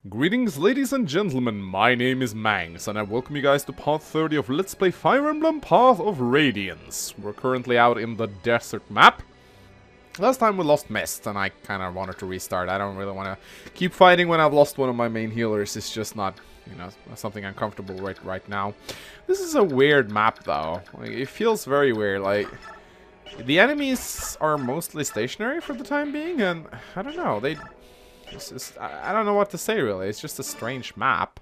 Greetings ladies and gentlemen, my name is Mangs and I welcome you guys to part 30 of Let's Play Fire Emblem Path of Radiance. We're currently out in the desert map. Last time we lost Mist and I kind of wanted to restart. I don't really want to keep fighting when I've lost one of my main healers. It's just not, you know, something I'm comfortable with right now. This is a weird map though. Like, it feels very weird. Like, the enemies are mostly stationary for the time being and I don't know, I don't know what to say really, it's just a strange map.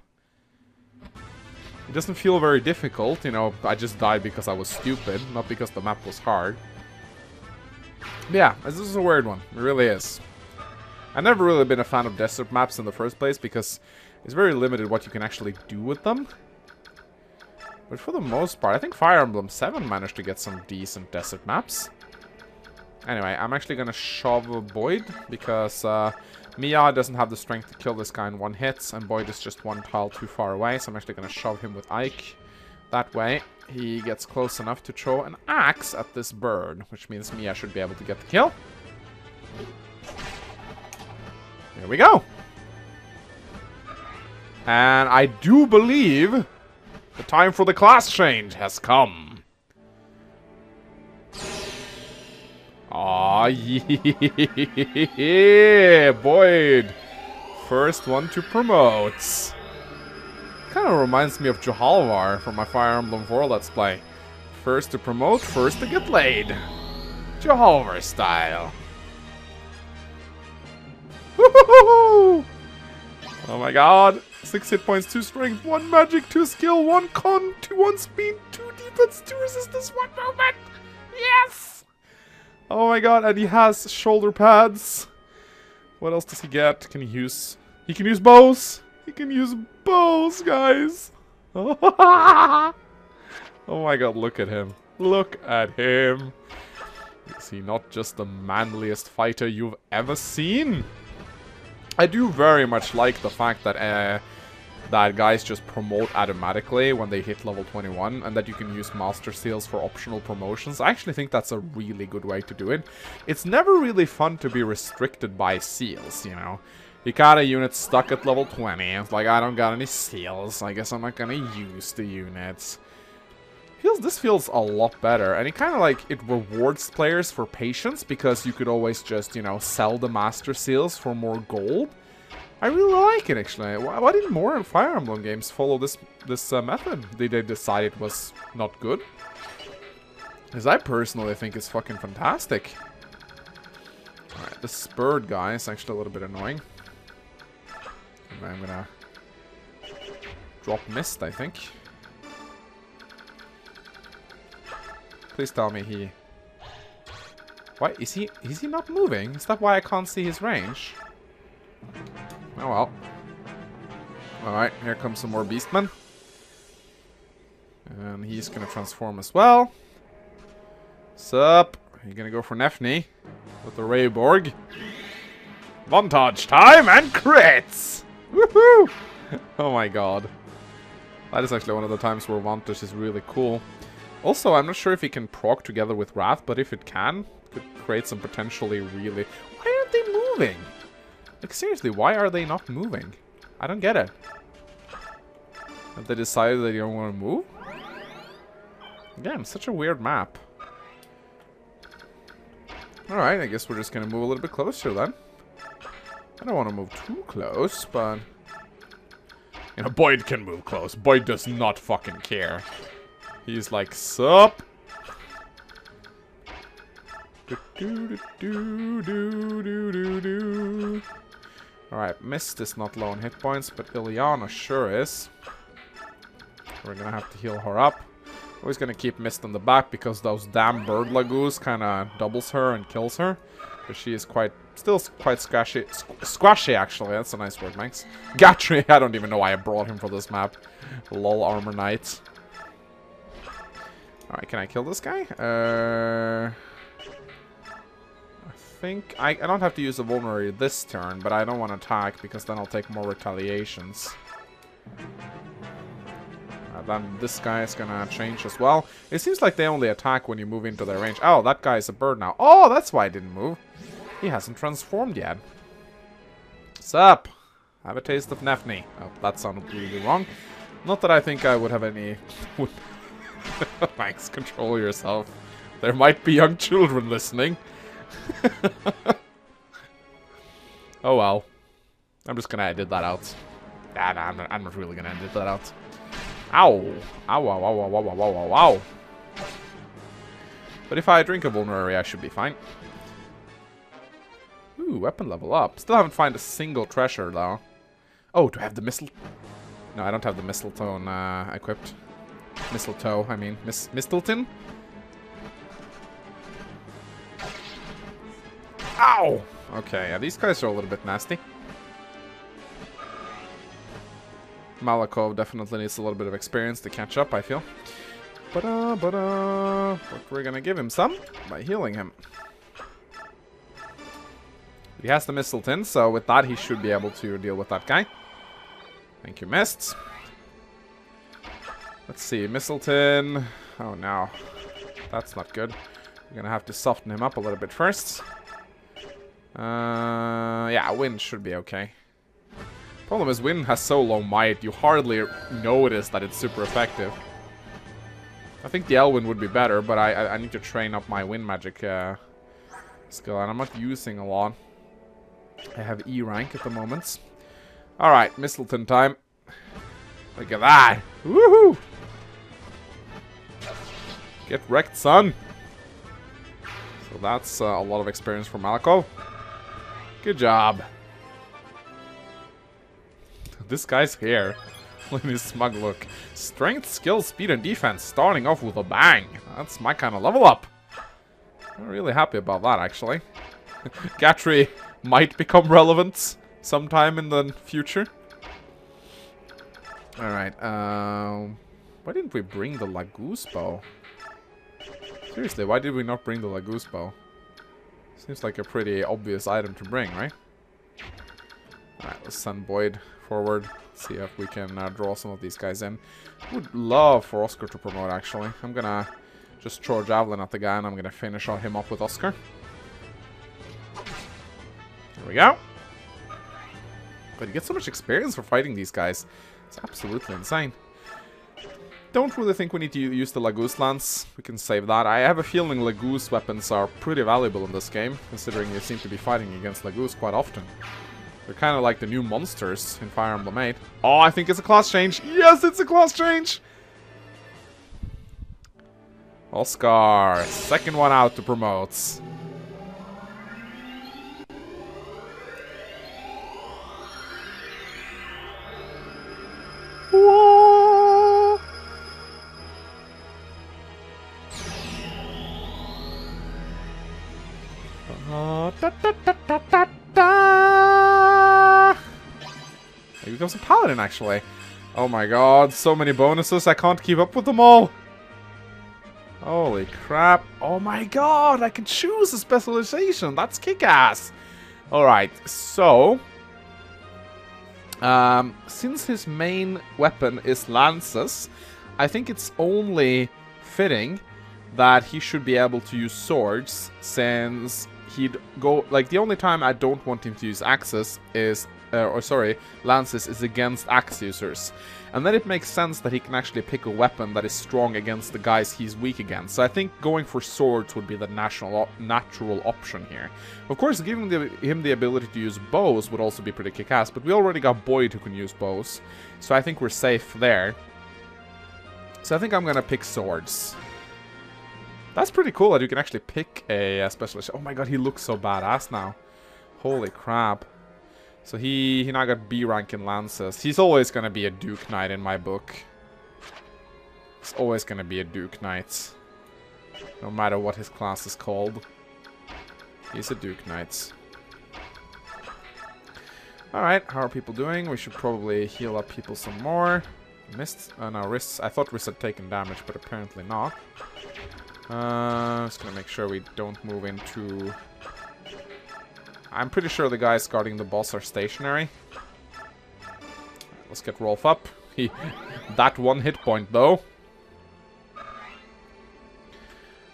It doesn't feel very difficult, you know, I just died because I was stupid, not because the map was hard. But yeah, this is a weird one, it really is. I've never really been a fan of desert maps in the first place because it's very limited what you can actually do with them. But for the most part, I think Fire Emblem 7 managed to get some decent desert maps. Anyway, I'm actually gonna shove Boyd because Mia doesn't have the strength to kill this guy in one hit, and Boyd is just one tile too far away, so I'm actually gonna shove him with Ike. That way, he gets close enough to throw an axe at this bird, which means Mia should be able to get the kill. Here we go! And I do believe the time for the class change has come. Aw, yeah, Boyd. First one to promote. Kind of reminds me of Jahalvar from my Fire Emblem 4 Let's Play. First to promote, first to get laid. Jahalvar style. Woohoo! Oh my god. 6 hit points, 2 strength, 1 magic, 2 skill, 1 con, 1 speed, 2 defense, 2 resistance, 1 movement. Yes! Oh my god, and he has shoulder pads. What else does he get? Can he use... He can use bows! He can use bows, guys! Oh my god, look at him. Look at him. Is he not just the manliest fighter you've ever seen? I do very much like the fact that that guys just promote automatically when they hit level 21, and that you can use master seals for optional promotions. I actually think that's a really good way to do it. It's never really fun to be restricted by seals, you know. You got a unit stuck at level 20, it's like, I don't got any seals, I guess I'm not gonna use the units. This feels a lot better, and it kind of like, it rewards players for patience, because you could always just, you know, sell the master seals for more gold. I really like it, actually. Why didn't more Fire Emblem games follow this method? Did they decide it was not good? Because I personally think it's fucking fantastic. Alright, this bird guy is actually a little bit annoying. And I'm gonna drop Mist, I think. Please tell me he... Why? Is he not moving? Is that why I can't see his range? Oh well. Alright, here comes some more Beastmen. And he's gonna transform as well. Sup? You're gonna go for Nefni with the Rayborg. Montage time and crits! Woohoo! Oh my god. That is actually one of the times where Vantage is really cool. Also, I'm not sure if it can proc together with Wrath, but if it can, it could create some potentially really... Why aren't they moving? Like, seriously, why are they not moving? I don't get it. Have they decided that you don't want to move? Again, such a weird map. Alright, I guess we're just gonna move a little bit closer then. I don't want to move too close, but... You know, Boyd can move close. Boyd does not fucking care. He's like, sup? Alright, Mist is not low on hit points, but Ilyana sure is. We're gonna have to heal her up. Always gonna keep Mist in the back because those damn bird lagoos kinda doubles her and kills her. But she is still quite squashy actually, that's a nice word, Max. Gatry, I don't even know why I brought him for this map. Lol Armor Knight. Alright, can I kill this guy? I think I don't have to use a vulnerary this turn, but I don't want to attack because then I'll take more retaliations. Then this guy is gonna change as well. It seems like they only attack when you move into their range. Oh, that guy is a bird now. Oh, that's why I didn't move. He hasn't transformed yet. What's up? Have a taste of Nefni. Oh, that sounded really wrong. Not that I think I would have any... Thanks, control yourself. There might be young children listening. Oh well. I'm just gonna edit that out. Nah, I'm not really gonna edit that out. Ow! Ow, ow, ow, ow, ow, ow, ow, ow. But if I drink a vulnerary, I should be fine. Ooh, weapon level up. Still haven't found a single treasure, though. Oh, do I have the missile? No, I don't have the mistletoe equipped. Mistletoe, I mean. Mistleton? Ow! Okay, yeah, these guys are a little bit nasty. Malakov definitely needs a little bit of experience to catch up, I feel. But we're gonna give him some by healing him. He has the Mistleton, so with that he should be able to deal with that guy. Thank you, Mists. Let's see, Mistleton. Oh no, that's not good. We're gonna have to soften him up a little bit first. Yeah, Wind should be okay. Problem is, Wind has so low might, you hardly notice that it's super effective. I think the Elwind would be better, but I need to train up my Wind magic skill, and I'm not using a lot. I have E rank at the moment. Alright, Mistleton time. Look at that! Woohoo! Get wrecked, son! So that's a lot of experience for Malakov. Good job. This guy's here. Look at his smug look. Strength, skill, speed, and defense. Starting off with a bang. That's my kind of level up. I'm really happy about that, actually. Gatry might become relevant sometime in the future. Alright, why didn't we bring the Lagoose bow? Seriously, why did we not bring the Lagoose bow? Seems like a pretty obvious item to bring, right? Alright, let's send Boyd forward. See if we can draw some of these guys in. Would love for Oscar to promote, actually. I'm gonna just throw a javelin at the guy and I'm gonna finish him up with Oscar. There we go. But you get so much experience for fighting these guys. It's absolutely insane. Don't really think we need to use the Lagoose Lance. We can save that. I have a feeling Lagoose weapons are pretty valuable in this game, considering you seem to be fighting against Lagoose quite often. They're kind of like the new monsters in Fire Emblem 8. Oh, I think it's a class change. Yes, it's a class change! Oscar, second one out to promote. Whoa. He becomes a paladin, actually. Oh my god, so many bonuses, I can't keep up with them all. Holy crap. Oh my god, I can choose a specialization. That's kick-ass. Alright, so... since his main weapon is lances, I think it's only fitting that he should be able to use swords, since he'd go... Like, the only time I don't want him to use axes is... lances is against axe users. And then it makes sense that he can actually pick a weapon that is strong against the guys he's weak against. So I think going for swords would be the natural option here. Of course, giving him the ability to use bows would also be pretty kick-ass, but we already got Boyd who can use bows. So I think we're safe there. So I think I'm gonna pick swords. That's pretty cool that you can actually pick a specialist. Oh my god, he looks so badass now. Holy crap. So he now got B rank in lances. He's always gonna be a Duke Knight in my book. He's always gonna be a Duke Knight. No matter what his class is called. He's a Duke Knight. Alright, how are people doing? We should probably heal up people some more. Missed? No, wrists. I thought wrists had taken damage, but apparently not. Just gonna make sure we don't move into... I'm pretty sure the guys guarding the boss are stationary. Let's get Rolf up. That one hit point, though.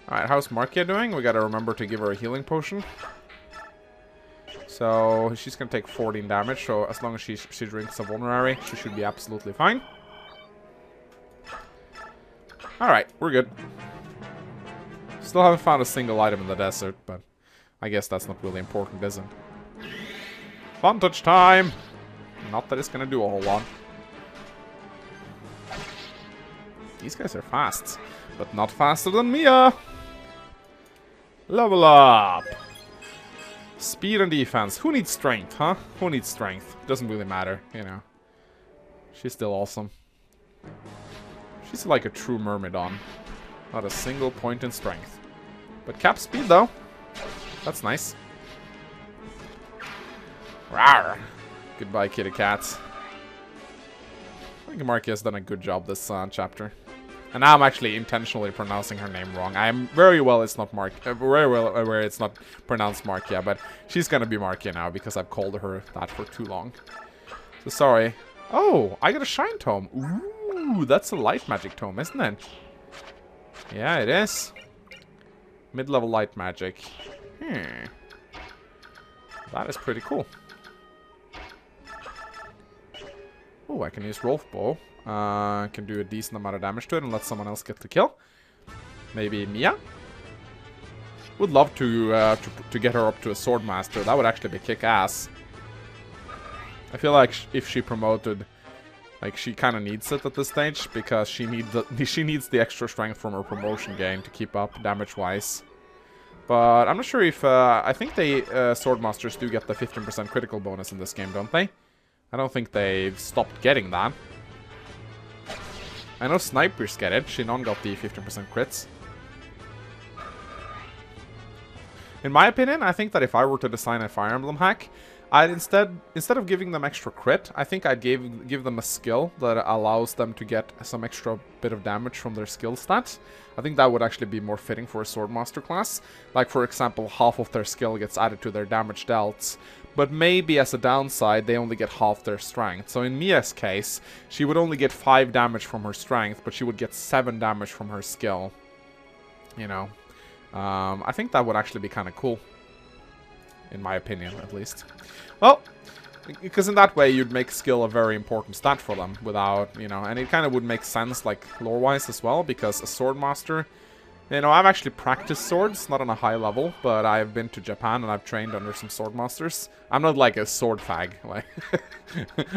Alright, how's Markia doing? We gotta remember to give her a healing potion. So she's gonna take 14 damage, so as long as she drinks a vulnerary, she should be absolutely fine. Alright, we're good. Still haven't found a single item in the desert, but I guess that's not really important, is it? Fun touch time! Not that it's gonna do a whole lot. These guys are fast, but not faster than Mia! Level up! Speed and defense. Who needs strength, huh? Who needs strength? Doesn't really matter, you know. She's still awesome. She's like a true Myrmidon. Not a single point in strength. But cap speed, though. That's nice. Rawr. Goodbye, kitty cats. I think Marky has done a good job this chapter. And now I'm actually intentionally pronouncing her name wrong. I am very well it's not very well aware it's not pronounced Markia, but she's gonna be Markia now because I've called her that for too long. So sorry. Oh, I got a Shine Tome. Ooh, that's a light magic tome, isn't it? Yeah, it is. Mid-level light magic. That is pretty cool. Oh, I can use Rolf Bow. Can do a decent amount of damage to it and let someone else get the kill. Maybe Mia? Would love to get her up to a Sword Master. That would actually be kick-ass. I feel like if she promoted, like she kind of needs it at this stage because she needs the extra strength from her promotion gain to keep up damage-wise. But I'm not sure if I think they Sword Masters do get the 15% critical bonus in this game, don't they? I don't think they've stopped getting that. I know snipers get it. Shinon got the 15% crits. In my opinion, I think that if I were to design a Fire Emblem hack, I'd instead of giving them extra crit, I think I'd give them a skill that allows them to get some extra bit of damage from their skill stats. I think that would actually be more fitting for a Swordmaster class. Like, for example, half of their skill gets added to their damage dealt, but maybe as a downside, they only get half their strength. So in Mia's case, she would only get 5 damage from her strength, but she would get 7 damage from her skill. You know, I think that would actually be kind of cool. In my opinion, at least. Well, because in that way, you'd make skill a very important stat for them without, you know, and it kind of would make sense, like, lore-wise as well, because a Swordmaster, you know, I've actually practiced swords, not on a high level, but I've been to Japan and I've trained under some Swordmasters. I'm not like a sword fag, like,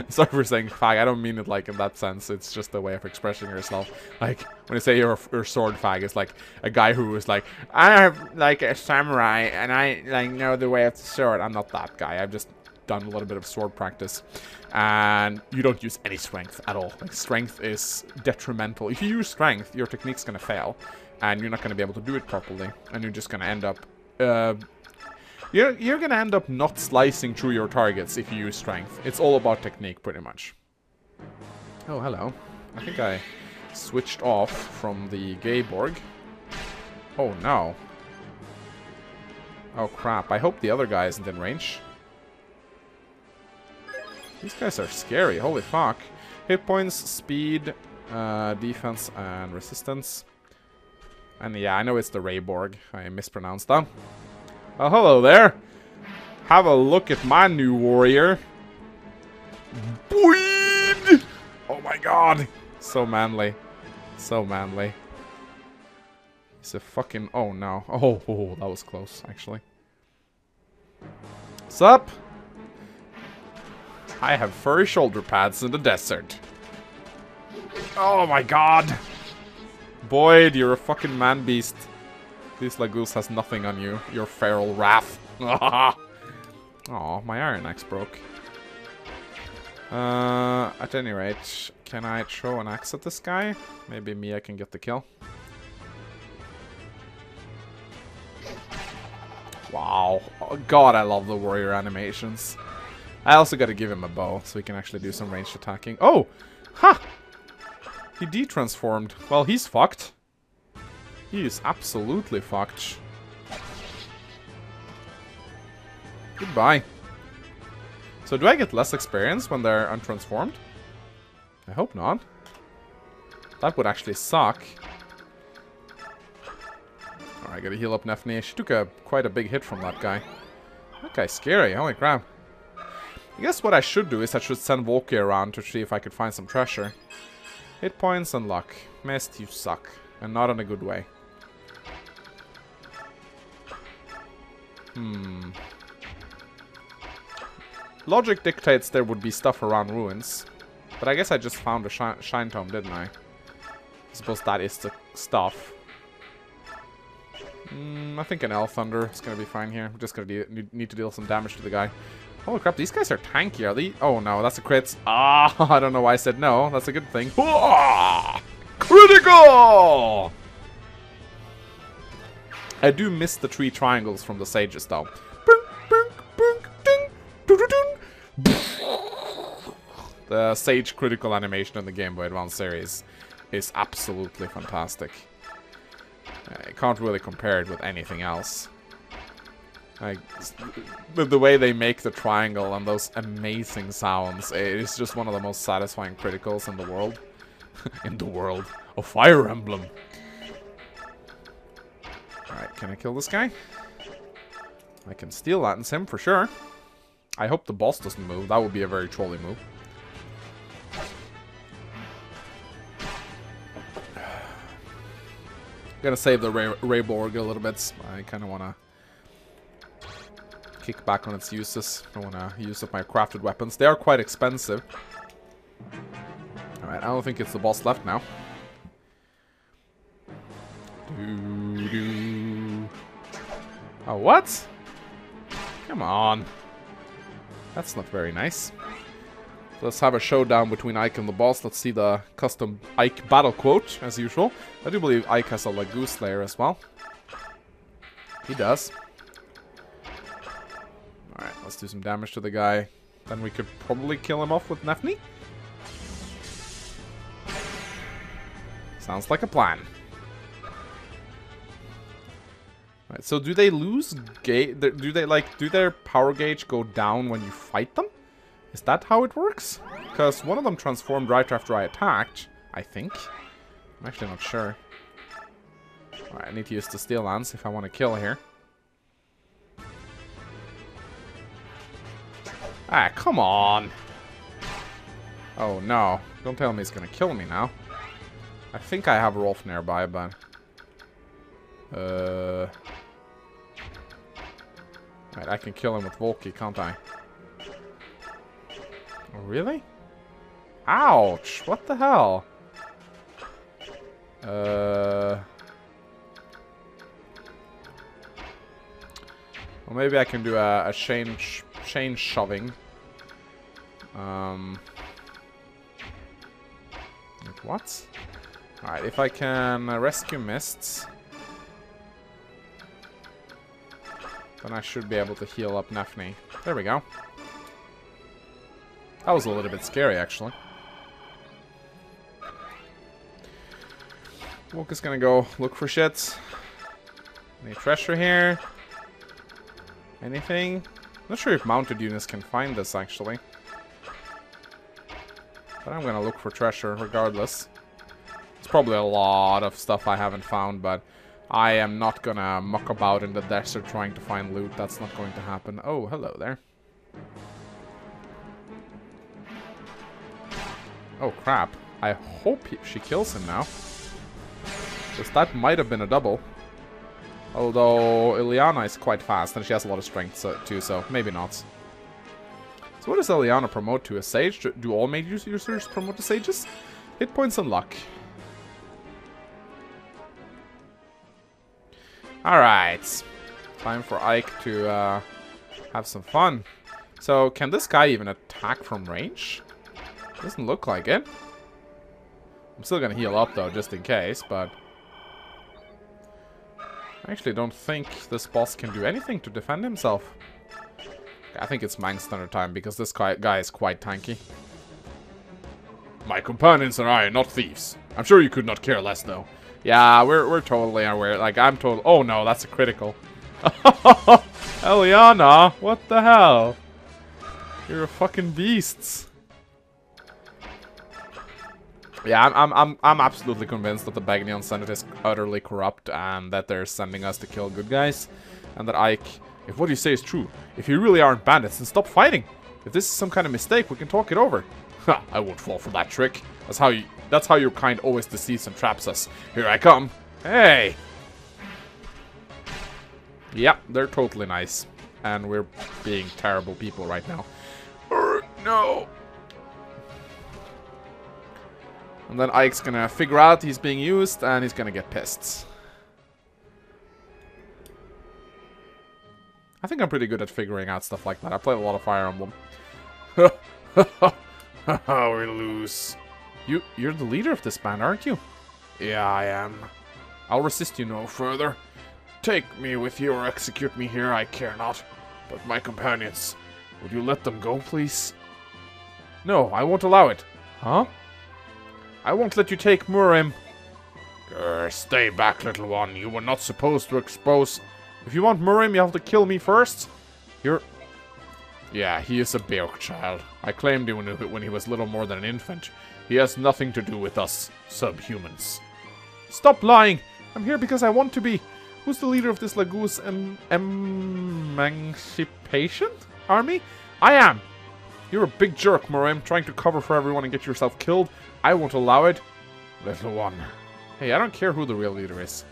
sorry for saying fag, I don't mean it like in that sense, it's just a way of expressing yourself. Like, when you say you're a sword fag, it's like a guy who is like, I'm like a samurai and I like know the way of the sword. I'm not that guy, I've just done a little bit of sword practice. And you don't use any strength at all. Like, strength is detrimental. If you use strength, your technique's gonna fail. And you're not going to be able to do it properly. And you're just going to end up... You're going to end up not slicing through your targets if you use strength. It's all about technique, pretty much. Oh, hello. I think I switched off from the Gayborg. Oh, no. Oh, crap. I hope the other guy isn't in range. These guys are scary. Holy fuck. Hit points, speed, defense, and resistance. And yeah, I know it's the Rayborg. I mispronounced that. Oh, hello there. Have a look at my new warrior. Boing! Oh my god. So manly. So manly. He's a fucking... Oh no. Oh, that was close, actually. Sup? I have furry shoulder pads in the desert. Oh my god. Boyd, you're a fucking man-beast. This Lagoose has nothing on you. Your feral wrath. Aw, my Iron Axe broke. At any rate, can I throw an axe at this guy? Maybe Mia can get the kill. Wow. Oh, god, I love the warrior animations. I also gotta give him a bow, so he can actually do some ranged attacking. Oh! Ha! He de-transformed. Well, he's fucked. He is absolutely fucked. Goodbye. So do I get less experience when they're untransformed? I hope not. That would actually suck. Alright, gotta heal up Nephne. She took quite a big hit from that guy. Okay, scary. Holy crap. I guess what I should do is I should send Volky around to see if I could find some treasure. Hit points and luck. Mist, you suck. And not in a good way. Logic dictates there would be stuff around ruins. But I guess I just found a shine tome, didn't I? I suppose that is the stuff. I think an Elf Thunder is going to be fine here. We're just going to need to deal some damage to the guy. Holy crap, these guys are tanky, are they? Oh no, that's a crit. Ah, I don't know why I said no. That's a good thing. Critical! I do miss the 3 triangles from the sages, though. The sage critical animation in the Game Boy Advance series is absolutely fantastic. I can't really compare it with anything else. Like, the way they make the triangle and those amazing sounds, it is just one of the most satisfying criticals in the world. In the world of Fire Emblem. Alright, can I kill this guy? I can steal that and sim for sure. I hope the boss doesn't move. That would be a very trolly move. I'm gonna save the Rayborg a little bit. I kind of want to kick back on its uses. I want to use up my crafted weapons. They are quite expensive. Alright, I don't think it's the boss left now. Oh, what? Come on. That's not very nice. Let's have a showdown between Ike and the boss. Let's see the custom Ike battle quote, as usual. I do believe Ike has a Lagoon Slayer as well. He does. Alright, let's do some damage to the guy. Then we could probably kill him off with Nefni. Sounds like a plan. Alright, so do they lose gauge? Do their power gauge go down when you fight them? Is that how it works? Because one of them transformed right after I attacked, I think. I'm actually not sure. Alright, I need to use the Steel Lance if I want to kill here. Ah, come on! Oh no, don't tell me he's gonna kill me now. I think I have Rolf nearby, but... Right, I can kill him with Volky, can't I? Oh, really? Ouch! What the hell? Well, maybe I can do a chain shoving. What? Alright, if I can rescue Mists, then I should be able to heal up Nefni. There we go. That was a little bit scary, actually. Wolk is gonna go look for shit. Any treasure here? Anything? Not sure if mounted units can find this, actually. But I'm gonna look for treasure, regardless. There's probably a lot of stuff I haven't found, but I am not gonna muck about in the desert trying to find loot. That's not going to happen. Oh, hello there. Oh, crap. I hope she kills him now. Because that might have been a double. Although Ileana is quite fast and she has a lot of strength too, so maybe not. So what does Ileana promote to? A sage? Do all mage users promote to sages? Hit points and luck. Alright. Time for Ike to have some fun. So can this guy even attack from range? Doesn't look like it. I'm still gonna heal up though, just in case, but... I actually don't think this boss can do anything to defend himself. I think it's Mang Standard time, because this guy is quite tanky. My companions and I are not thieves. I'm sure you could not care less, though. Yeah, we're totally aware. Like, I'm total... Oh no, that's a critical. Eliana, what the hell? You're a fucking beast. Yeah, I'm absolutely convinced that the Bagnian Senate is utterly corrupt and that they're sending us to kill good guys. And that Ike If what you say is true, if you really aren't bandits, then stop fighting. If this is some kind of mistake, we can talk it over. Ha, I won't fall for that trick. That's how your kind always deceives and traps us. Here I come. Hey! Yep, they're totally nice. And we're being terrible people right now. No! And then Ike's gonna figure out he's being used, and he's gonna get pissed. I think I'm pretty good at figuring out stuff like that. I play a lot of Fire Emblem. We lose. You're the leader of this band, aren't you? Yeah, I am. I'll resist you no further. Take me with you or execute me here, I care not. But my companions, would you let them go, please? No, I won't allow it. Huh? I won't let you take Murim. Stay back, little one. You were not supposed to expose... If you want Murim, you have to kill me first. Yeah, he is a Beork child. I claimed him when he was little more than an infant. He has nothing to do with us, subhumans. Stop lying! I'm here because I want to be. Who's the leader of this Laguz Emancipation Army? I am! You're a big jerk, Murim, trying to cover for everyone and get yourself killed. I won't allow it. Little one. Hey, I don't care who the real leader is.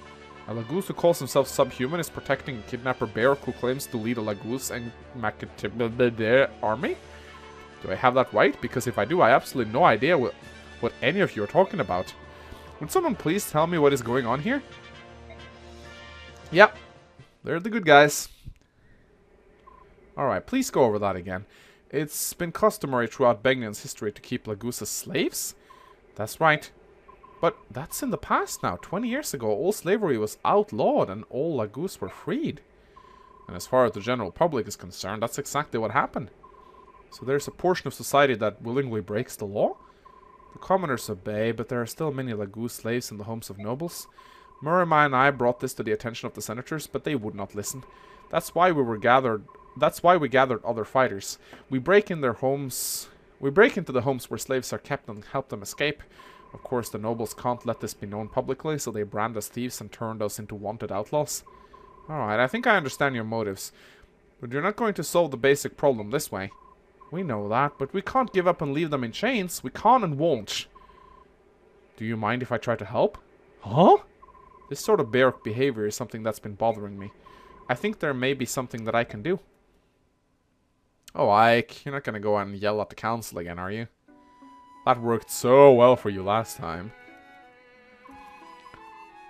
A Laguz who calls himself subhuman is protecting a kidnapper Beork who claims to lead a Laguz and army? Do I have that right? Because if I do, I have absolutely no idea what any of you are talking about. Would someone please tell me what is going on here? Yep, they're the good guys. Alright, please go over that again. It's been customary throughout Begnian's history to keep Laguz as slaves? That's right. But that's in the past now. 20 years ago, all slavery was outlawed and all Laguz were freed. And as far as the general public is concerned, that's exactly what happened. So there's a portion of society that willingly breaks the law? The commoners obey, but there are still many Laguz slaves in the homes of nobles. Murima and I brought this to the attention of the senators, but they would not listen. That's why we gathered other fighters. We break into the homes where slaves are kept and help them escape. Of course, the nobles can't let this be known publicly, so they brand us thieves and turn us into wanted outlaws. Alright, I think I understand your motives. But you're not going to solve the basic problem this way. We know that, but we can't give up and leave them in chains. We can't and won't. Do you mind if I try to help? Huh? This sort of Beork behavior is something that's been bothering me. I think there may be something that I can do. Oh, Ike, you're not going to go out and yell at the council again, are you? That worked so well for you last time.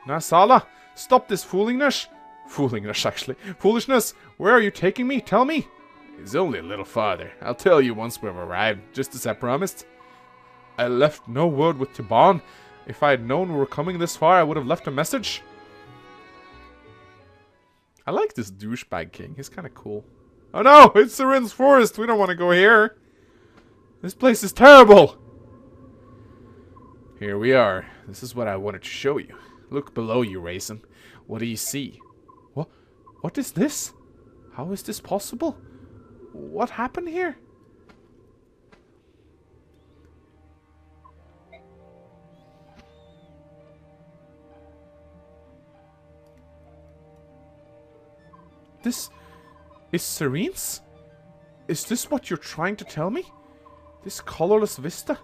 Nasala, stop this foolishness. Foolishness. Where are you taking me? Tell me. It's only a little farther. I'll tell you once we've arrived, just as I promised. I left no word with Tiban. If I had known we were coming this far, I would have left a message. I like this douchebag king. He's kind of cool. Oh no, it's Seren's Forest. We don't want to go here. This place is terrible. Here we are. This is what I wanted to show you. Look below you, Raisin. What do you see? What is this? How is this possible? What happened here? This is Serene's? Is this what you're trying to tell me? This colorless vista?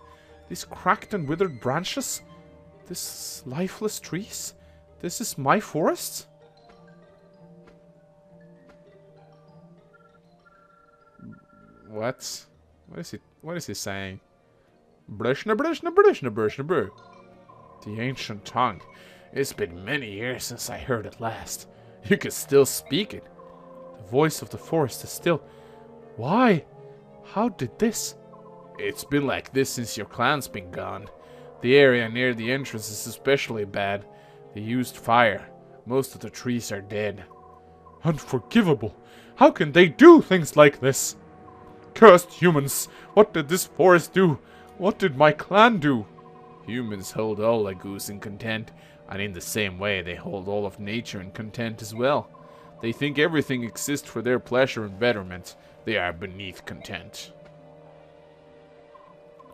These cracked and withered branches? This lifeless trees? This is my forest? What? What is he saying? The ancient tongue. It's been many years since I heard it last. You can still speak it. The voice of the forest is still... Why? How did this... It's been like this since your clan's been gone. The area near the entrance is especially bad. They used fire. Most of the trees are dead. Unforgivable. How can they do things like this? Cursed humans. What did this forest do? What did my clan do? Humans hold all Laguz in contempt, and in the same way they hold all of nature in contempt as well. They think everything exists for their pleasure and betterment. They are beneath contempt.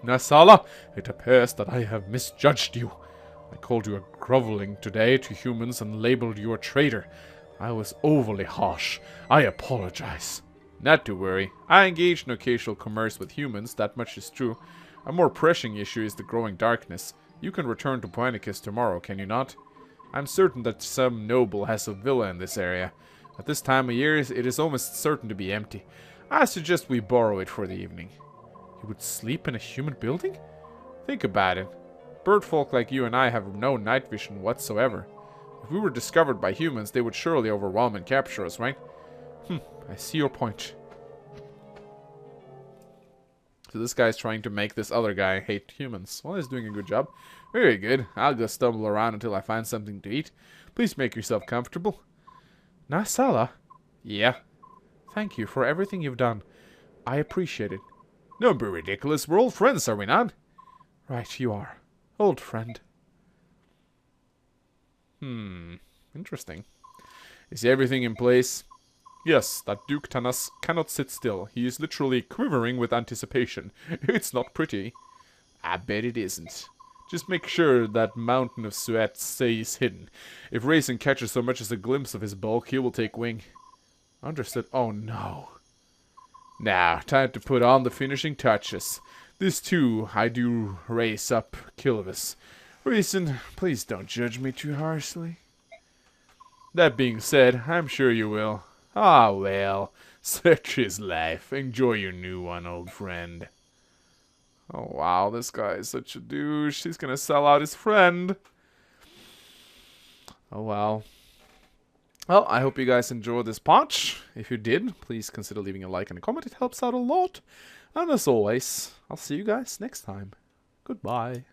Nasala, it appears that I have misjudged you. I called you a groveling today to humans and labeled you a traitor. I was overly harsh. I apologize. Not to worry. I engage in occasional commerce with humans, that much is true. A more pressing issue is the growing darkness. You can return to Poenicus tomorrow, can you not? I'm certain that some noble has a villa in this area. At this time of year, it is almost certain to be empty. I suggest we borrow it for the evening. You would sleep in a human building? Think about it. Birdfolk like you and I have no night vision whatsoever. If we were discovered by humans, they would surely overwhelm and capture us, right? I see your point. So this guy's trying to make this other guy hate humans. Well, he's doing a good job. Very good. I'll go stumble around until I find something to eat. Please make yourself comfortable. Nasala? Yeah. Thank you for everything you've done. I appreciate it. Don't be ridiculous. We're old friends, are we not? Right, you are. Old friend. Interesting. Is everything in place? Yes, that Duke Tanas cannot sit still. He is literally quivering with anticipation. It's not pretty. I bet it isn't. Just make sure that mountain of sweat stays hidden. If Raisin catches so much as a glimpse of his bulk, he will take wing. Understood. Oh no. Now, time to put on the finishing touches. This too, I do raise up Kilvis. Raisin, please don't judge me too harshly. That being said, I'm sure you will. Ah, well, such is life. Enjoy your new one, old friend. Oh, wow, this guy is such a douche. He's gonna sell out his friend. Oh, wow. Well, I hope you guys enjoyed this patch. If you did, please consider leaving a like and a comment. It helps out a lot. And as always, I'll see you guys next time. Goodbye.